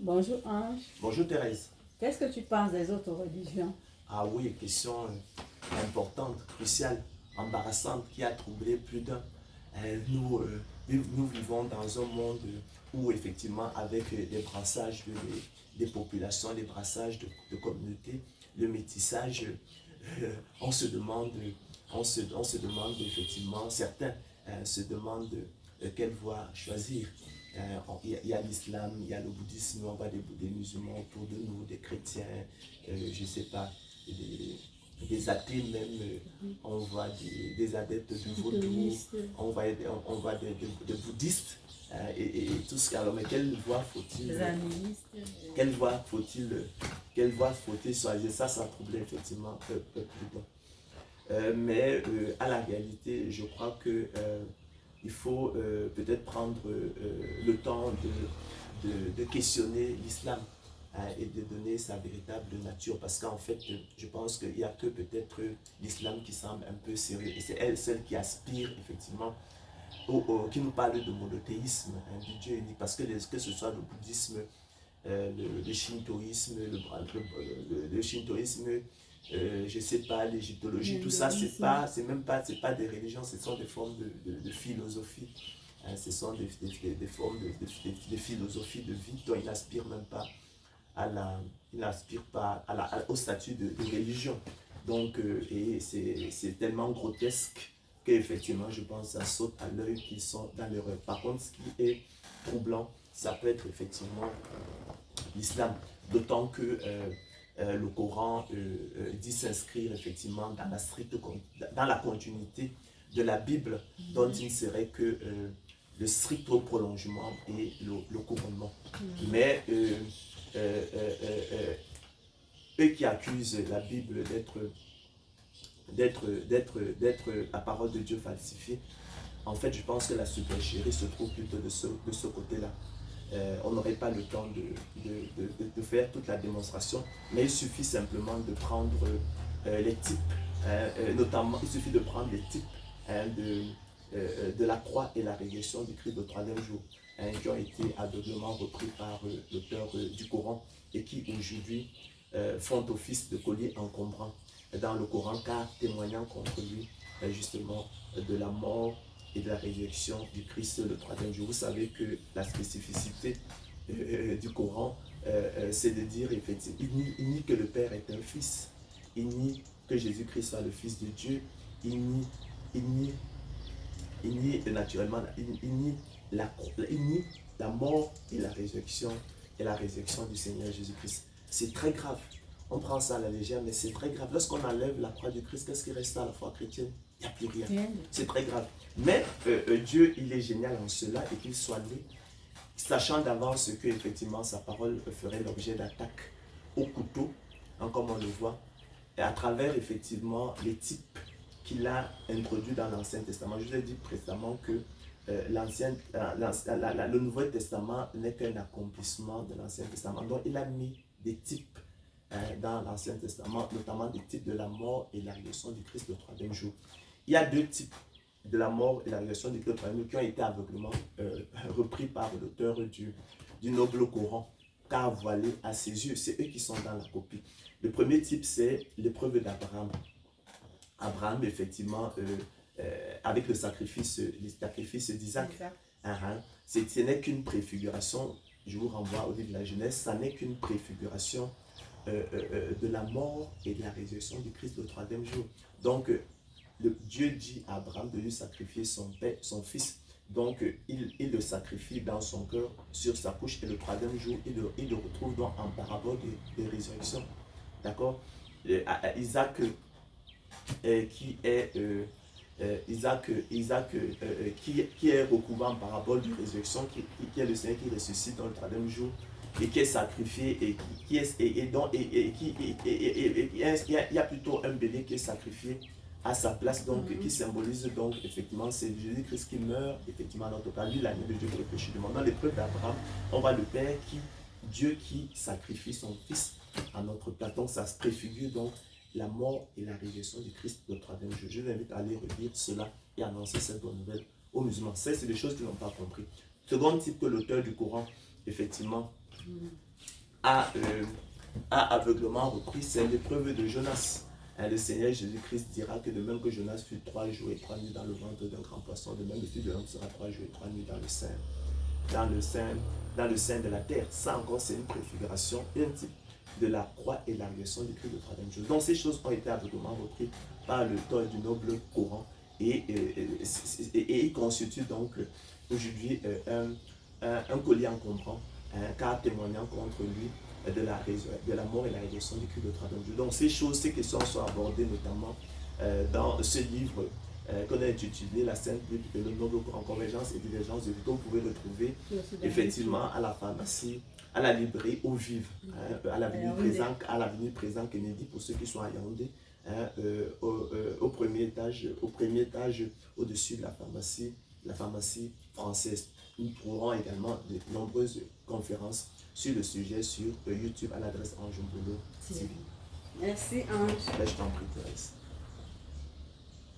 Bonjour Ange. Bonjour Thérèse. Qu'est-ce que tu penses des autres religions? Ah oui, question importante, cruciale, embarrassante qui a troublé plus d'un. Nous vivons dans un monde où effectivement avec des brassages des populations, des brassages de communautés, le métissage, on se demande, on se demande effectivement, certains se demandent quelle voie choisir. Il y a l'islam, il y a le bouddhisme, on voit des musulmans autour de nous, des chrétiens, je ne sais pas, des athées même, on voit des adeptes du vaudou, on voit des bouddhistes et tout ce. Alors, mais quelle voie faut-il quelle voie faut-il quelle voie faut-il choisir? Ça troublait effectivement plus d'un. Mais à la réalité, je crois que il faut peut-être prendre le temps de questionner l'islam et de donner sa véritable nature. Parce qu'en fait, je pense qu'il n'y a que peut-être l'islam qui semble un peu sérieux. Et c'est elle seule qui aspire effectivement, qui nous parle de monothéisme, du Dieu unique. Parce que ce soit le bouddhisme, le shintoïsme, le shintoïsme, je sais pas, l'égyptologie, tout ça, c'est pas des religions, ce sont des formes de philosophie. Ce sont des formes de philosophie de vie dont il n'aspire même pas au statut de religion. Donc, et c'est tellement grotesque qu'effectivement, je pense, ça saute à l'œil qu'ils sont dans l'erreur. Par contre, ce qui est troublant, ça peut être effectivement l'islam, d'autant que le Coran dit s'inscrire effectivement dans la continuité de la Bible, dont il ne serait que le strict prolongement et le couronnement. Mais eux qui accusent la Bible d'être la parole de Dieu falsifiée, en fait, je pense que la supercherie se trouve plutôt de ce côté-là. On n'aurait pas le temps de faire toute la démonstration, mais il suffit simplement de prendre les types, notamment, il suffit de prendre les types de la croix et la résurrection du Christ au troisième jour, qui ont été aveuglément repris par l'auteur du Coran et qui aujourd'hui font office de collier encombrant dans le Coran, car témoignant contre lui justement de la mort et de la résurrection du Christ le troisième jour. Vous savez que la spécificité du Coran, c'est de dire effectivement, il nie que le Père est un Fils, il nie que Jésus-Christ soit le Fils de Dieu, il nie naturellement, il nie la mort et la résurrection du Seigneur Jésus-Christ. C'est très grave. On prend ça à la légère, mais c'est très grave. Lorsqu'on enlève la croix du Christ, qu'est-ce qui reste à la foi chrétienne? Il n'y a plus rien. C'est très grave. Mais Dieu, il est génial en cela et qu'il soit loué, sachant d'avance que effectivement sa parole ferait l'objet d'attaques au couteau, hein, comme on le voit, et à travers effectivement les types qu'il a introduits dans l'Ancien Testament. Je vous ai dit précédemment que le Nouveau Testament n'est qu'un accomplissement de l'Ancien Testament. Donc il a mis des types dans l'Ancien Testament, notamment des types de la mort et la résurrection du Christ le troisième jour. Il y a deux types de la mort et la résurrection du Christ le troisième jour qui ont été aveuglément repris par l'auteur du noble Coran, car voilé à ses yeux. C'est eux qui sont dans la copie. Le premier type, c'est l'épreuve d'Abraham. Abraham, effectivement, avec le sacrifice d'Isaac. Ce n'est qu'une préfiguration, je vous renvoie au livre de la Genèse, ça n'est qu'une préfiguration de la mort et de la résurrection du Christ le troisième jour. Donc, Dieu dit à Abraham de lui sacrifier son fils. Donc, il le sacrifie dans son cœur, sur sa couche, et le troisième jour, il le retrouve donc en parabole de résurrection. D'accord? Isaac, qui est qui est recouvert en parabole de résurrection, qui est le Seigneur qui ressuscite dans le troisième jour et qui est sacrifié et il y a plutôt un bélier qui est sacrifié à sa place, donc qui symbolise donc effectivement c'est Jésus-Christ qui meurt effectivement dans notre cas, lui l'agneau de Dieu pour le péché du monde. Dans l'épreuve d'Abraham, on voit le Père Dieu qui sacrifie son Fils à notre place. Donc ça se préfigure donc la mort et la résurrection du Christ le troisième jour. Je vous invite à aller relire cela et annoncer cette bonne nouvelle aux musulmans. Ça, c'est des choses qu'ils n'ont pas compris. Second type que l'auteur du Coran, effectivement, à aveuglement repris, c'est l'épreuve de Jonas. Le Seigneur Jésus-Christ dira que de même que Jonas fut 3 jours et 3 nuits dans le ventre d'un grand poisson, de même le Fils de l'homme sera 3 jours et 3 nuits dans le sein de la terre. Ça encore, c'est une préfiguration, un type de la croix et la résurrection du Christ de troisième jour. Donc ces choses ont été aveuglement reprises par le temps du noble courant et constituent donc aujourd'hui un collier encombrant, car témoignant contre lui de la mort et la résurrection du Christ de troisième jour. Donc ces choses, ces questions sont abordées notamment dans ce livre qu'on a intitulé La Sainte Bible et le Noble en convergence et divergence de vie, que vous pouvez retrouver effectivement à la pharmacie, à la librairie Eau Vive, à l'avenue présent Kennedy pour ceux qui sont à Yaoundé, au premier étage, au-dessus de la pharmacie française. Nous trouverons également de nombreuses conférences sur le sujet sur YouTube à l'adresse Ange Mbolo TV. Merci Ange. Je t'en prie, Thérèse.